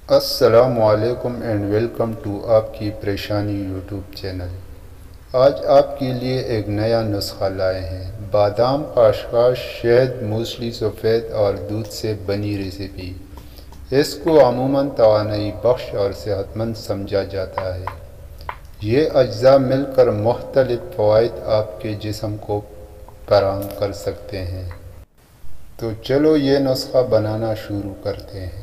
अस्सलामुअलैकुम and welcome to आपकी परेशानी यूट्यूब चैनल। आज आपके लिए एक नया नुस्खा लाए हैं। बादाम, खसखस, शहद, मूसली सफ़ेद और दूध से बनी रेसिपी। इसको अमूमन तवानाई बख्श और सेहतमंद समझा जाता है। ये अज्जा मिलकर मुख्तलिफ फ़वाइद आपके जिस्म को फराहम कर सकते हैं। तो चलो ये नुस्खा बनाना शुरू करते हैं।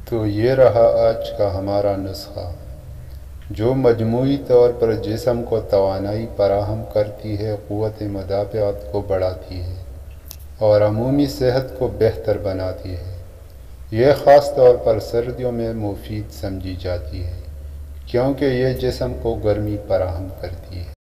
तो ये रहा आज का हमारा नुस्खा, जो मजमूई तौर पर जिस्म को तवानाई फराहम करती है, क़ुव्वत मुदाफ़अत को बढ़ाती है और अमूमी सेहत को बेहतर बनाती है। यह ख़ास तौर पर सर्दियों में मुफीद समझी जाती है, क्योंकि यह जिस्म को गर्मी फराहम करती है।